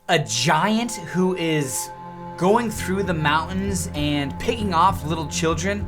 A giant who is going through the mountains and picking off little children.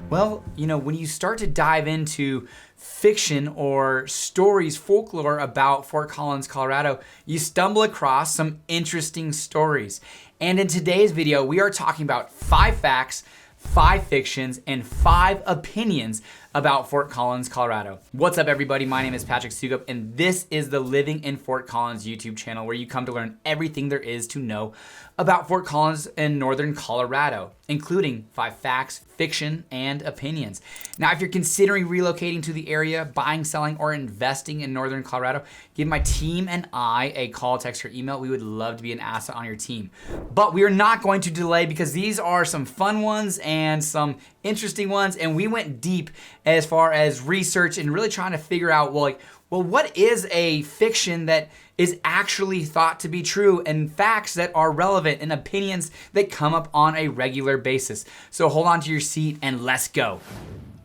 Well, when you start to dive into fiction or stories, folklore about Fort Collins, Colorado, you stumble across some interesting stories. And in today's video, we are talking about 5 facts, 5 fictions, and 5 opinions about Fort Collins, Colorado. What's up, everybody? My name is Patrick Soukup, and this is the Living in Fort Collins YouTube channel where you come to learn everything there is to know about Fort Collins and northern Colorado, including 5 facts, fiction, and opinions. Now, if you're considering relocating to the area, buying, selling, or investing in northern Colorado, give my team and I a call, text, or email. We would love to be an asset on your team. But we are not going to delay because these are some fun ones and some interesting ones, and we went deep as far as research and really trying to figure out, well, what is a fiction that is actually thought to be true, and facts that are relevant, and opinions that come up on a regular basis. So hold on to your seat and let's go.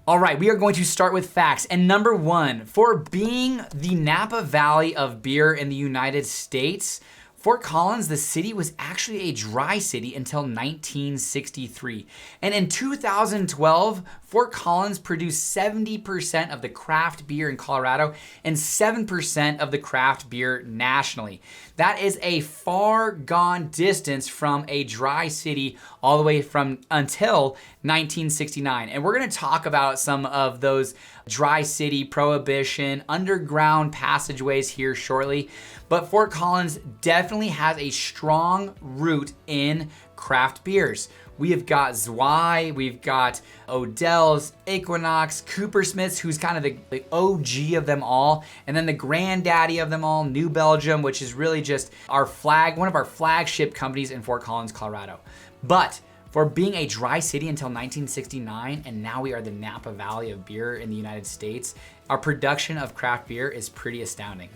All right, we are going to start with facts. And number 1, for being the Napa Valley of beer in the United States, Fort Collins, the city, was actually a dry city until 1963. And in 2012, Fort Collins produced 70% of the craft beer in Colorado and 7% of the craft beer nationally. That is a far gone distance from a dry city all the way from until 1969. And we're gonna talk about some of those dry city prohibition, underground passageways here shortly. But Fort Collins definitely has a strong root in craft beers. We have got Zwei, we've got Odell's, Equinox, Coopersmith's, who's kind of the OG of them all, and then the granddaddy of them all, New Belgium, which is really just one of our flagship companies in Fort Collins, Colorado. But for being a dry city until 1969, and now we are the Napa Valley of beer in the United States, our production of craft beer is pretty astounding.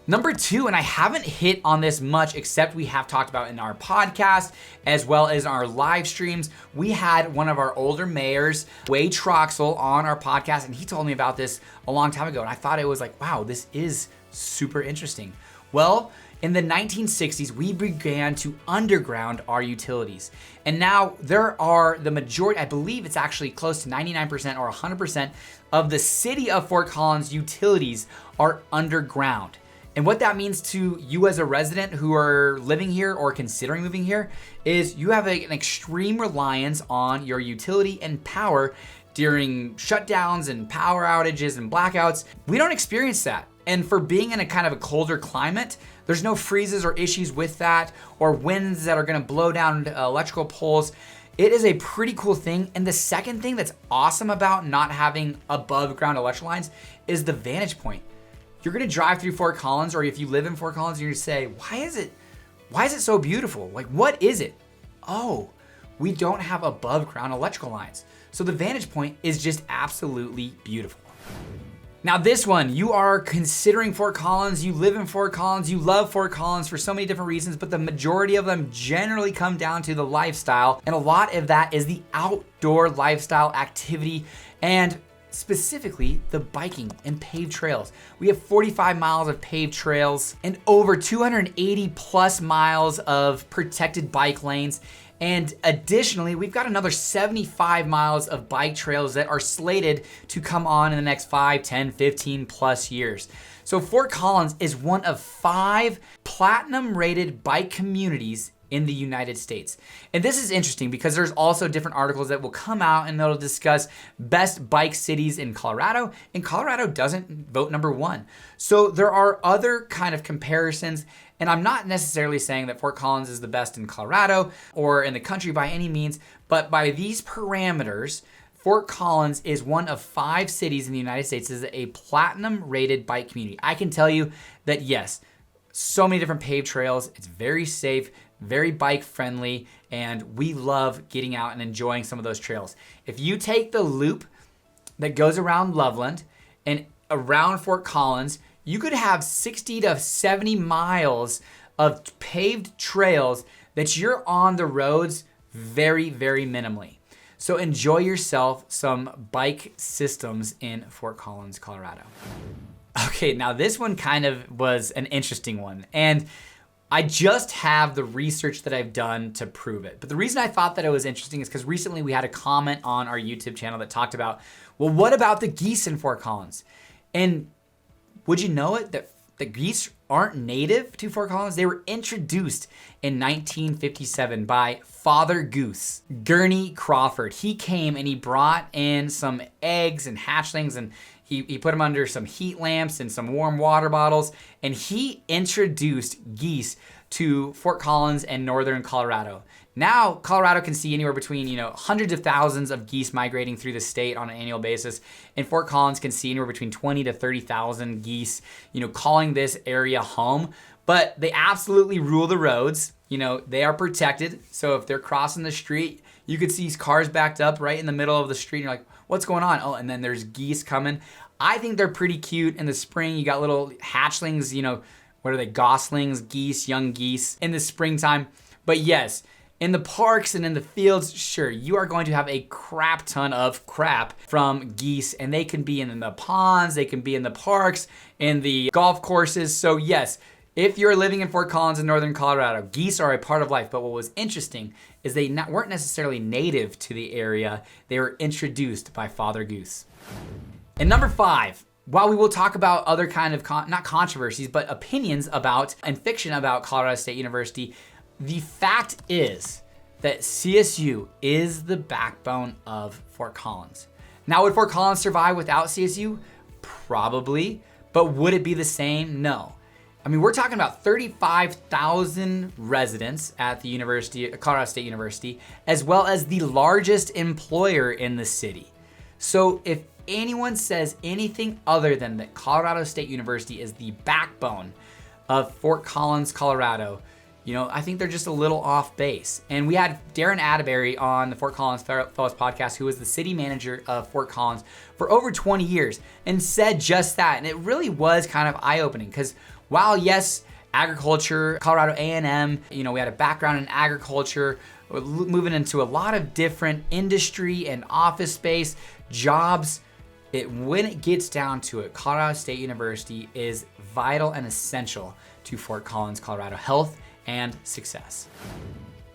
Number 2, and I haven't hit on this much except we have talked about in our podcast as well as our live streams. We had one of our older mayors, Wade Troxel, on our podcast, and he told me about this a long time ago, and I thought it was like, wow, this is super interesting. Well, in the 1960s, we began to underground our utilities. And now there are the majority, I believe it's actually close to 99% or 100% of the city of Fort Collins utilities are underground. And what that means to you as a resident who are living here or considering moving here is you have an extreme reliance on your utility and power during shutdowns and power outages and blackouts. We don't experience that. And for being in a kind of a colder climate, there's no freezes or issues with that or winds that are gonna blow down electrical poles. It is a pretty cool thing. And the second thing that's awesome about not having above ground electrical lines is the vantage point. You're gonna drive through Fort Collins, or if you live in Fort Collins, you're gonna say, why is it so beautiful? Like, what is it? Oh, we don't have above ground electrical lines. So the vantage point is just absolutely beautiful. Now this one, you are considering Fort Collins, you live in Fort Collins, you love Fort Collins for so many different reasons, but the majority of them generally come down to the lifestyle, and a lot of that is the outdoor lifestyle activity and specifically the biking and paved trails. We have 45 miles of paved trails and over 280 plus miles of protected bike lanes. And additionally, we've got another 75 miles of bike trails that are slated to come on in the next 5, 10, 15 plus years. So Fort Collins is one of 5 platinum rated bike communities in the United States. And this is interesting because there's also different articles that will come out and they'll discuss best bike cities in Colorado, and Colorado doesn't vote number 1. So there are other kind of comparisons, and I'm not necessarily saying that Fort Collins is the best in Colorado or in the country by any means, but by these parameters, Fort Collins is one of 5 cities in the United States that is a platinum rated bike community. I can tell you that yes, so many different paved trails, it's very safe, very bike friendly, and we love getting out and enjoying some of those trails. If you take the loop that goes around Loveland and around Fort Collins, you could have 60 to 70 miles of paved trails that you're on the roads very, very minimally. So enjoy yourself some bike systems in Fort Collins, Colorado. Okay, now this one kind of was an interesting one. And I just have the research that I've done to prove it. But the reason I thought that it was interesting is because recently we had a comment on our YouTube channel that talked about, well, what about the geese in Fort Collins? And would you know it, that the geese aren't native to Fort Collins? They were introduced in 1957 by Father Goose, Gurney Crawford. He came and he brought in some eggs and hatchlings, and he put them under some heat lamps and some warm water bottles, and he introduced geese to Fort Collins and northern Colorado. Now, Colorado can see anywhere between, hundreds of thousands of geese migrating through the state on an annual basis. And Fort Collins can see anywhere between 20 to 30,000 geese, calling this area home. But they absolutely rule the roads. They are protected. So if they're crossing the street, you could see cars backed up right in the middle of the street. And you're like, what's going on? Oh, and then there's geese coming. I think they're pretty cute. In the spring, you got little hatchlings, what are they? Goslings, geese, young geese in the springtime. But yes, in the parks and in the fields, sure, you are going to have a crap ton of crap from geese, and they can be in the ponds, they can be in the parks, in the golf courses. So yes, if you're living in Fort Collins in northern Colorado, geese are a part of life. But what was interesting is they weren't necessarily native to the area. They were introduced by Father Goose. And number 5, while we will talk about other kind of, not controversies, but opinions about and fiction about Colorado State University, the fact is that CSU is the backbone of Fort Collins. Now, would Fort Collins survive without CSU? Probably. But would it be the same? No. I mean, we're talking about 35,000 residents at the University, Colorado State University, as well as the largest employer in the city. So if anyone says anything other than that Colorado State University is the backbone of Fort Collins, Colorado, I think they're just a little off base. And we had Darren Atterbury on the Fort Collins Fellows podcast, who was the city manager of Fort Collins for over 20 years, and said just that. And it really was kind of eye-opening because while, yes, agriculture, Colorado A&M, we had a background in agriculture, moving into a lot of different industry and office space, jobs, when it gets down to it, Colorado State University is vital and essential to Fort Collins, Colorado health and success.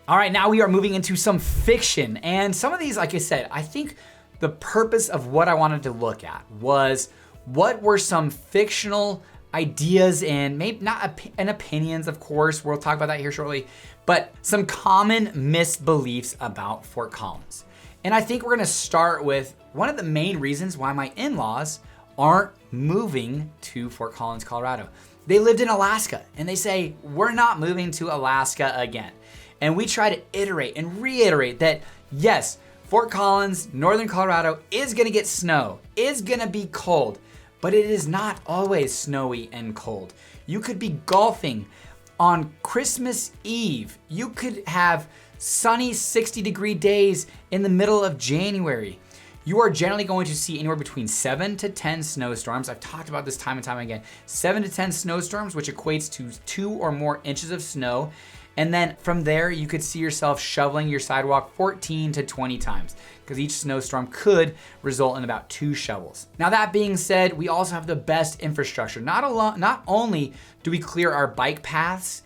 All right, now we are moving into some fiction. And some of these, like I said, I think the purpose of what I wanted to look at was what were some fictional ideas and maybe not and opinions, of course, we'll talk about that here shortly, but some common misbeliefs about Fort Collins. And I think we're gonna start with one of the main reasons why my in-laws aren't moving to Fort Collins, Colorado. They lived in Alaska and they say, we're not moving to Alaska again. And we try to iterate and reiterate that yes, Fort Collins, northern Colorado is gonna get snow, is gonna be cold, but it is not always snowy and cold. You could be golfing on Christmas Eve. You could have sunny 60-degree days in the middle of January. You are generally going to see anywhere between 7 to 10 snowstorms. I've talked about this time and time again. 7 to 10 snowstorms, which equates to 2 or more inches of snow. And then from there, you could see yourself shoveling your sidewalk 14 to 20 times because each snowstorm could result in about 2 shovels. Now that being said, we also have the best infrastructure. Not only do we clear our bike paths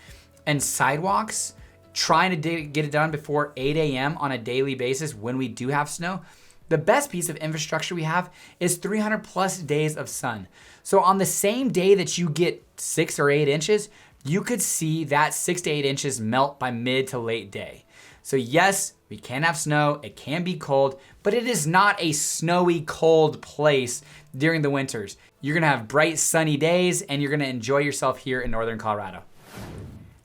and sidewalks, trying to get it done before 8 a.m. on a daily basis when we do have snow, the best piece of infrastructure we have is 300 plus days of sun. So on the same day that you get 6 or 8 inches, you could see that 6 to 8 inches melt by mid to late day. So yes, we can have snow, it can be cold, but it is not a snowy, cold place during the winters. You're gonna have bright, sunny days and you're gonna enjoy yourself here in northern Colorado.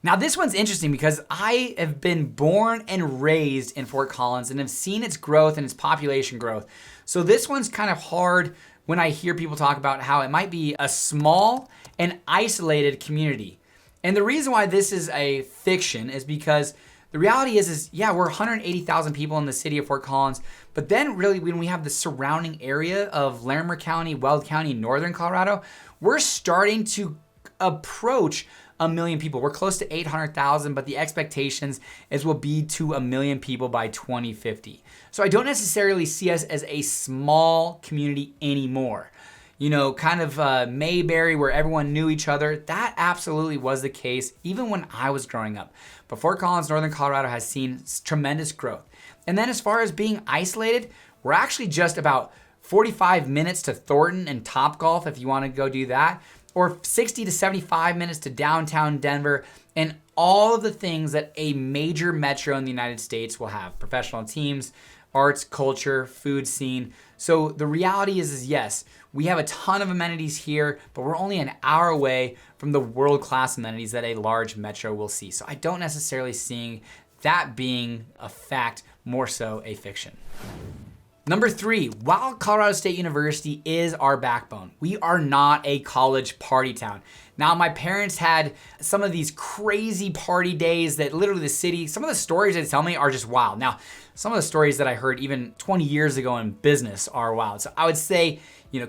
Now this one's interesting because I have been born and raised in Fort Collins and have seen its growth and its population growth. So this one's kind of hard when I hear people talk about how it might be a small and isolated community. And the reason why this is a fiction is because the reality is yeah, we're 180,000 people in the city of Fort Collins, but then really when we have the surrounding area of Larimer County, Weld County, northern Colorado, we're starting to approach 1 million people. We're close to 800,000, but the expectations is we'll be to 1 million people by 2050. So I don't necessarily see us as a small community anymore. kind of Mayberry where everyone knew each other. That absolutely was the case even when I was growing up. But Fort Collins, Northern Colorado has seen tremendous growth. And then as far as being isolated, we're actually just about 45 minutes to Thornton and Topgolf if you want to go do that, or 60 to 75 minutes to downtown Denver, and all of the things that a major metro in the United States will have: professional teams, arts, culture, food scene. So the reality is yes, we have a ton of amenities here, but we're only an hour away from the world-class amenities that a large metro will see. So I don't necessarily see that being a fact, more so a fiction. Number 3, while Colorado State University is our backbone, we are not a college party town. Now, my parents had some of these crazy party days that literally the city, some of the stories they tell me are just wild. Now, some of the stories that I heard even 20 years ago in business are wild. So I would say,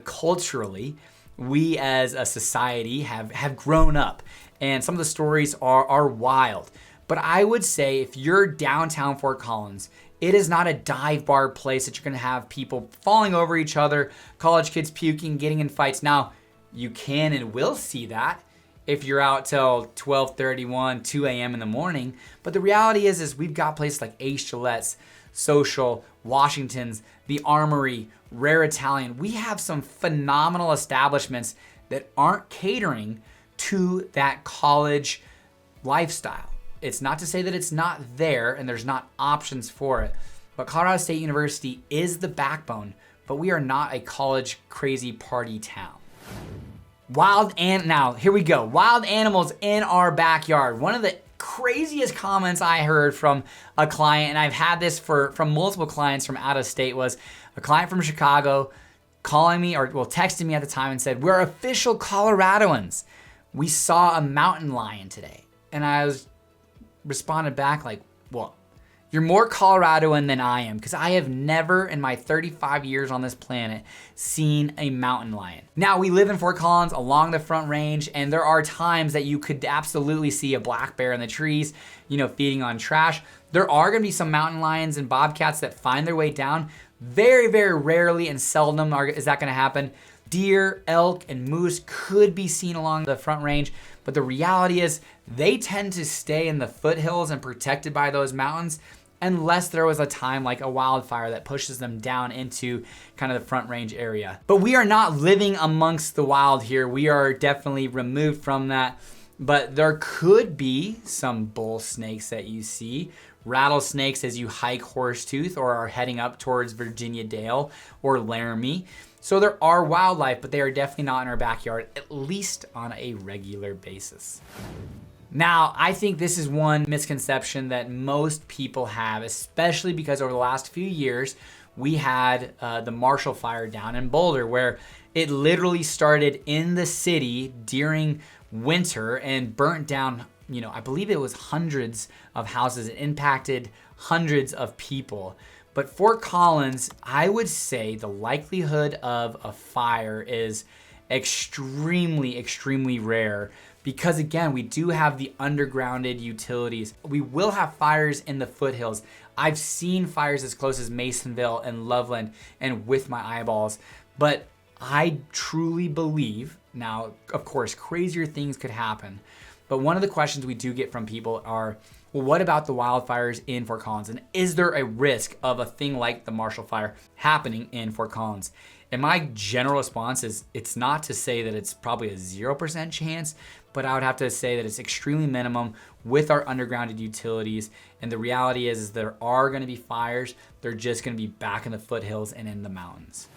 culturally, we as a society have grown up, and some of the stories are wild. But I would say if you're downtown Fort Collins, it is not a dive bar place that you're gonna have people falling over each other, college kids puking, getting in fights. Now, you can and will see that if you're out till 12:31, 2 a.m. in the morning. But the reality is we've got places like Ace Gillette's, Social, Washington's, the Armory, Rare Italian. We have some phenomenal establishments that aren't catering to that college lifestyle. It's not to say that it's not there and there's not options for it, but Colorado State University is the backbone, but we are not a college crazy party town. Now here we go. Wild animals in our backyard. One of the craziest comments I heard from a client, and I've had this from multiple clients from out of state, was a client from Chicago calling me texting me at the time and said, "We're official Coloradoans. We saw a mountain lion today." And I responded back like, "Well, you're more Coloradoan than I am, because I have never in my 35 years on this planet seen a mountain lion." Now, we live in Fort Collins along the Front Range, and there are times that you could absolutely see a black bear in the trees, feeding on trash. There are gonna be some mountain lions and bobcats that find their way down. Very, very rarely and seldom is that gonna happen. Deer, elk, and moose could be seen along the Front Range, but the reality is they tend to stay in the foothills and protected by those mountains unless there was a time like a wildfire that pushes them down into kind of the Front Range area. But we are not living amongst the wild here. We are definitely removed from that. But there could be some bull snakes that you see, rattlesnakes as you hike Horsetooth or are heading up towards Virginia Dale or Laramie. So there are wildlife, but they are definitely not in our backyard, at least on a regular basis. Now, I think this is one misconception that most people have, especially because over the last few years, we had the Marshall Fire down in Boulder, where it literally started in the city during winter and burnt down, I believe it was hundreds of houses. It impacted hundreds of people. But Fort Collins, I would say the likelihood of a fire is extremely, extremely rare, because again, we do have the undergrounded utilities. We will have fires in the foothills. I've seen fires as close as Masonville and Loveland and with my eyeballs, but I truly believe, now of course crazier things could happen, but one of the questions we do get from people are, well, what about the wildfires in Fort Collins? And is there a risk of a thing like the Marshall Fire happening in Fort Collins? And my general response is, it's not to say that it's probably a 0% chance, but I would have to say that it's extremely minimum with our undergrounded utilities. And the reality is there are gonna be fires. They're just gonna be back in the foothills and in the mountains.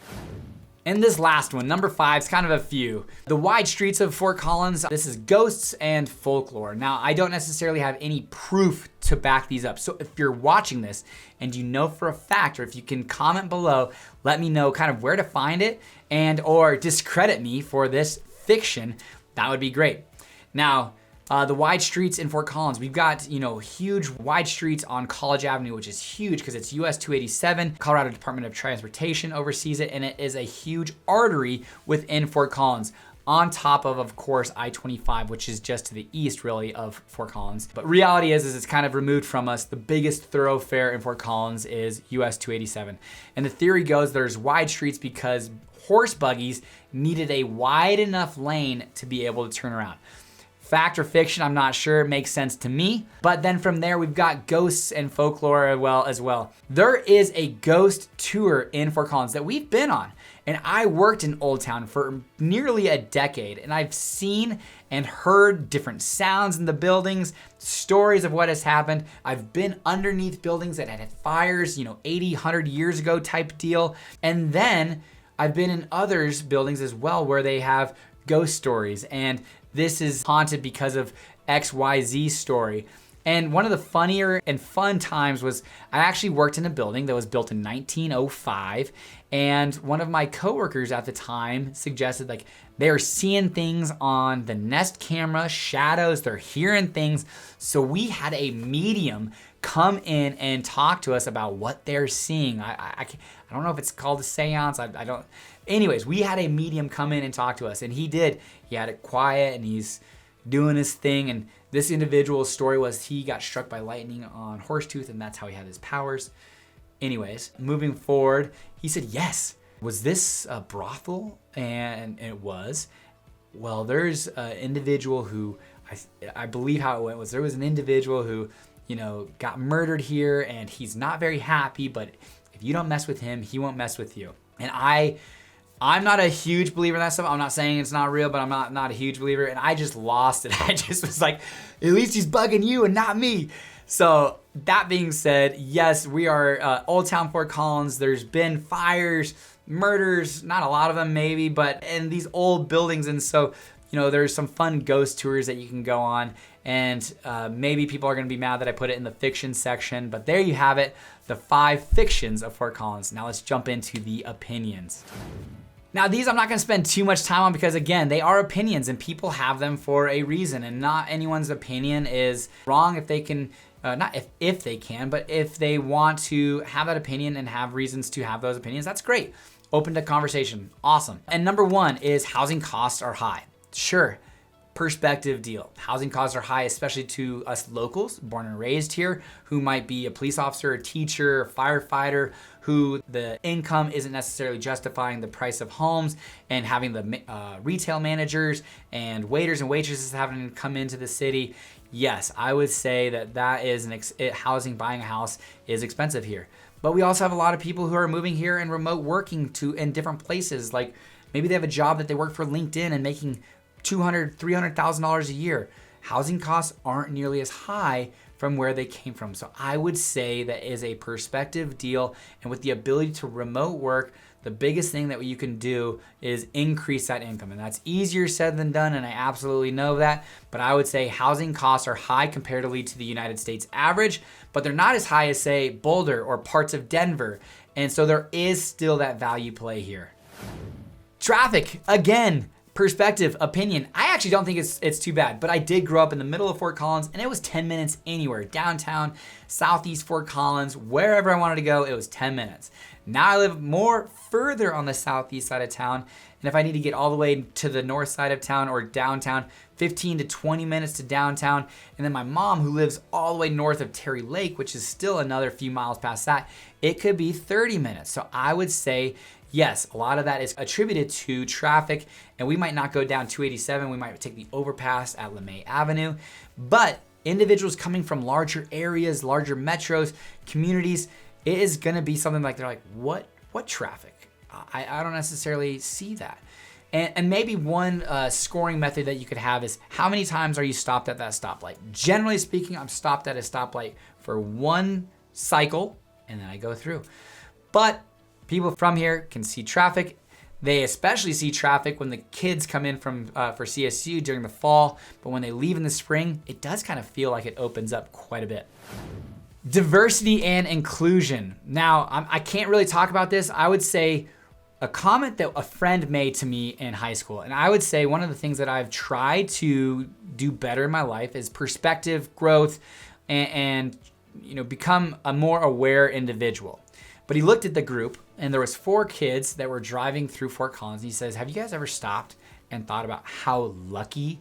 And this last one, number 5, is kind of a few. The wide streets of Fort Collins, this is ghosts and folklore. Now, I don't necessarily have any proof to back these up. So if you're watching this and you know for a fact, or if you can comment below, let me know kind of where to find it and or discredit me for this fiction, that would be great. Now, the wide streets in Fort Collins, we've got, huge wide streets on College Avenue, which is huge because it's US 287. Colorado Department of Transportation oversees it, and it is a huge artery within Fort Collins. on top of course, I-25, which is just to the east, really, of Fort Collins. But reality is it's kind of removed from us. The biggest thoroughfare in Fort Collins is US 287. And the theory goes there's wide streets because horse buggies needed a wide enough lane to be able to turn around. Fact or fiction, I'm not sure. It makes sense to me. But then from there, we've got ghosts and folklore as well. There is a ghost tour in Fort Collins that we've been on. And I worked in Old Town for nearly a decade. And I've seen and heard different sounds in the buildings, stories of what has happened. I've been underneath buildings that had fires, 80, 100 years ago type deal. And then I've been in others buildings as well where they have ghost stories. And this is haunted because of XYZ story. And one of the funnier and fun times was I actually worked in a building that was built in 1905. And one of my coworkers at the time suggested they are seeing things on the Nest camera, shadows, they're hearing things. So we had a medium come in and talk to us about what they're seeing. I don't know if it's called a seance. I don't. Anyways, we had a medium come in and talk to us, and he did. He had it quiet, and he's doing his thing. And this individual's story was he got struck by lightning on Horsetooth, and that's how he had his powers. Anyways, moving forward, he said, yes. Was this a brothel? And it was. Well, there's an individual who, I believe how it went was there was an individual who, got murdered here, and he's not very happy, but if you don't mess with him, he won't mess with you. And I'm not a huge believer in that stuff. I'm not saying it's not real, but I'm not a huge believer. And I just lost it. I just was like, at least he's bugging you and not me. So that being said, yes, we are Old Town Fort Collins. There's been fires, murders, not a lot of them maybe, but in these old buildings. And so, there's some fun ghost tours that you can go on. And maybe people are going to be mad that I put it in the fiction section. But there you have it, the 5 fictions of Fort Collins. Now let's jump into the opinions. Now these I'm not gonna spend too much time on because again, they are opinions and people have them for a reason, and not anyone's opinion is wrong if they can, not if they can, but if they want to have that opinion and have reasons to have those opinions, that's great. Open to conversation, awesome. And number 1 is housing costs are high. Sure, perspective deal. Housing costs are high, especially to us locals, born and raised here, who might be a police officer, a teacher, a firefighter, who the income isn't necessarily justifying the price of homes, and having the retail managers and waiters and waitresses having to come into the city. Yes, I would say that is housing, buying a house is expensive here. But we also have a lot of people who are moving here and remote working in different places. Like maybe they have a job that they work for LinkedIn and making $200,000, $300,000 a year. Housing costs aren't nearly as high from where they came from. So I would say that is a perspective deal. And with the ability to remote work, the biggest thing that you can do is increase that income. And that's easier said than done, and I absolutely know that. But I would say housing costs are high comparatively to the United States average, but they're not as high as, say, Boulder or parts of Denver. And so there is still that value play here. Traffic, again, perspective, opinion. I actually don't think it's too bad, but I did grow up in the middle of Fort Collins, and it was 10 minutes anywhere. Downtown, southeast Fort Collins, wherever I wanted to go, it was 10 minutes. Now I live more further on the southeast side of town, and if I need to get all the way to the north side of town or downtown, 15 to 20 minutes to downtown. And then my mom, who lives all the way north of Terry Lake, which is still another few miles past that, it could be 30 minutes. So I would say, yes, a lot of that is attributed to traffic, and we might not go down 287, we might take the overpass at LeMay Avenue, but individuals coming from larger areas, larger metros, communities, it is gonna be something like, they're like, what traffic? I don't necessarily see that. And maybe one scoring method that you could have is how many times are you stopped at that stoplight? Generally speaking, I'm stopped at a stoplight for one cycle, and then I go through. But people from here can see traffic. They especially see traffic when the kids come in for CSU during the fall, but when they leave in the spring, it does kind of feel like it opens up quite a bit. Diversity and inclusion. Now, I can't really talk about this. I would say a comment that a friend made to me in high school, and I would say one of the things that I've tried to do better in my life is perspective, growth, and become a more aware individual. But he looked at the group, and there was 4 kids that were driving through Fort Collins. And he says, have you guys ever stopped and thought about how lucky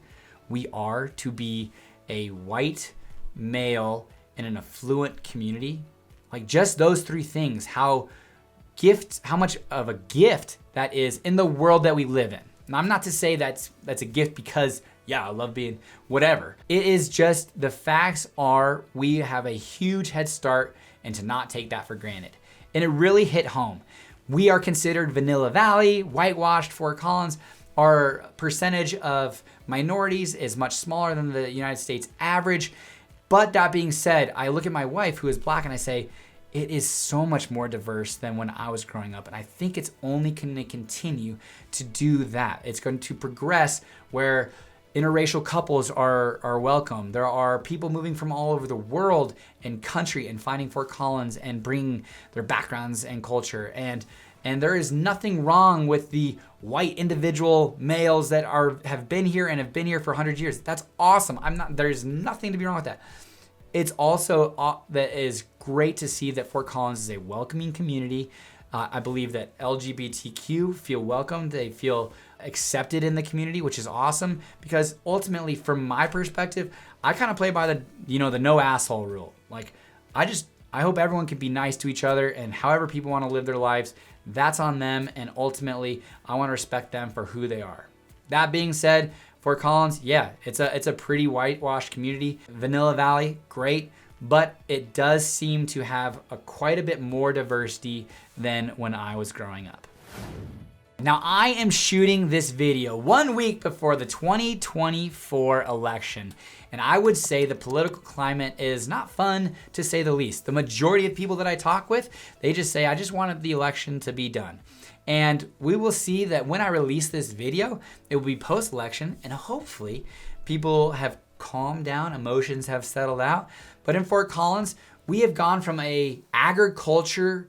we are to be a white male in an affluent community, like just those three things, how much of a gift that is in the world that we live in. And I'm not to say that's a gift because, yeah, I love being whatever. It is just the facts are we have a huge head start, and to not take that for granted. And it really hit home. We are considered Vanilla Valley, whitewashed Fort Collins. Our percentage of minorities is much smaller than the United States average. But that being said, I look at my wife who is Black and I say, it is so much more diverse than when I was growing up. And I think it's only going to continue to do that. It's going to progress where interracial couples are welcome. There are people moving from all over the world and country and finding Fort Collins and bringing their backgrounds and culture. And there is nothing wrong with the white individual males that have been here and have been here for 100 years. That's awesome. There's nothing to be wrong with that. It's also that is great to see that Fort Collins is a welcoming community. I believe that LGBTQ feel welcomed. They feel accepted in the community, which is awesome, because ultimately, from my perspective, I kind of play by the no asshole rule. Like, I hope everyone can be nice to each other, and however people want to live their lives, that's on them. And ultimately, I want to respect them for who they are. That being said, Fort Collins, yeah, it's a pretty whitewashed community. Vanilla Valley, great, but it does seem to have quite a bit more diversity than when I was growing up. Now, I am shooting this video 1 week before the 2024 election, and I would say the political climate is not fun, to say the least. The majority of people that I talk with, they just say, I just wanted the election to be done. And we will see that when I release this video, it will be post-election, and hopefully people have calmed down, emotions have settled out. But in Fort Collins, we have gone from a agriculture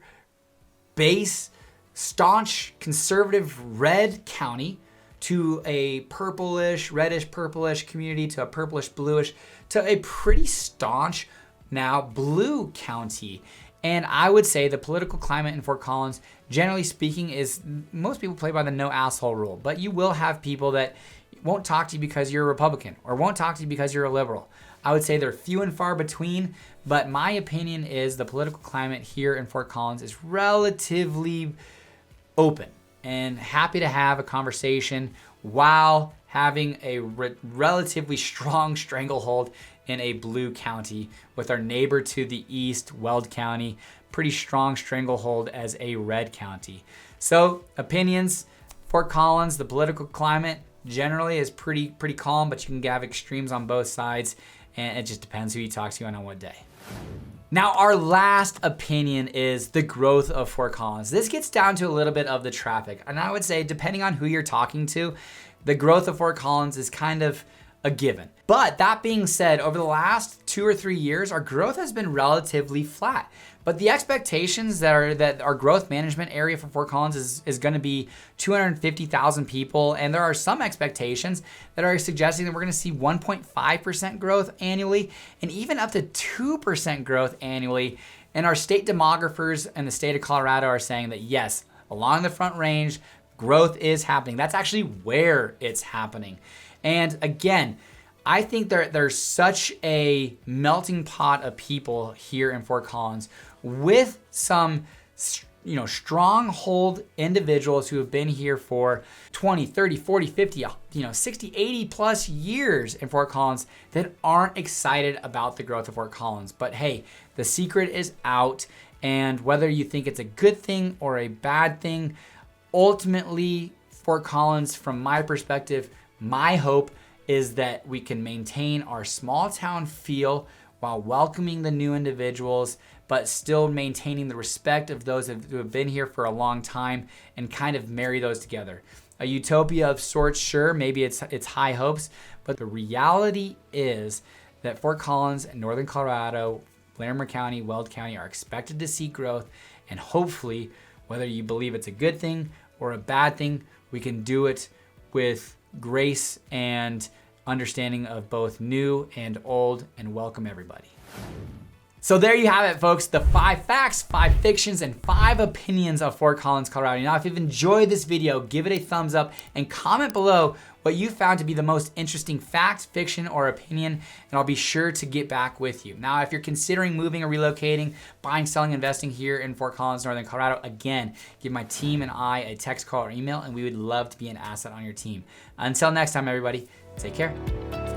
base, staunch conservative red county to a purplish, reddish purplish community to a purplish bluish to a pretty staunch now blue county. And I would say the political climate in Fort Collins, generally speaking, is most people play by the no asshole rule, but you will have people that won't talk to you because you're a Republican or won't talk to you because you're a liberal. I would say they're few and far between, but my opinion is the political climate here in Fort Collins is relatively open and happy to have a conversation while having a relatively strong stranglehold in a blue county with our neighbor to the east, Weld County, pretty strong stranglehold as a red county. So opinions, Fort Collins, the political climate generally is pretty calm, but you can have extremes on both sides, and it just depends who you talk to and on what day. Now, our last opinion is the growth of Fort Collins. This gets down to a little bit of the traffic. And I would say, depending on who you're talking to, the growth of Fort Collins is kind of a given. But that being said, over the last 2 or 3 years, our growth has been relatively flat. But the expectations that our growth management area for Fort Collins is going to be 250,000 people. And there are some expectations that are suggesting that we're going to see 1.5% growth annually and even up to 2% growth annually. And our state demographers in the state of Colorado are saying that yes, along the Front Range, growth is happening. That's actually where it's happening. And again, I think there's such a melting pot of people here in Fort Collins with some, stronghold individuals who have been here for 20, 30, 40, 50, 60, 80 plus years in Fort Collins that aren't excited about the growth of Fort Collins. But hey, the secret is out. And whether you think it's a good thing or a bad thing, ultimately, Fort Collins, from my perspective, my hope is that we can maintain our small town feel while welcoming the new individuals, but still maintaining the respect of those who have been here for a long time and kind of marry those together. A utopia of sorts, sure, maybe it's high hopes, but the reality is that Fort Collins and Northern Colorado, Larimer County, Weld County are expected to see growth, and hopefully, whether you believe it's a good thing or a bad thing, we can do it with grace and understanding of both new and old, and welcome everybody. So there you have it, folks. The 5 facts, 5 fictions, and 5 opinions of Fort Collins, Colorado. Now, if you've enjoyed this video, give it a thumbs up and comment below what you found to be the most interesting fact, fiction, or opinion, and I'll be sure to get back with you. Now, if you're considering moving or relocating, buying, selling, investing here in Fort Collins, Northern Colorado, again, give my team and I a text, call, or email, and we would love to be an asset on your team. Until next time, everybody, take care.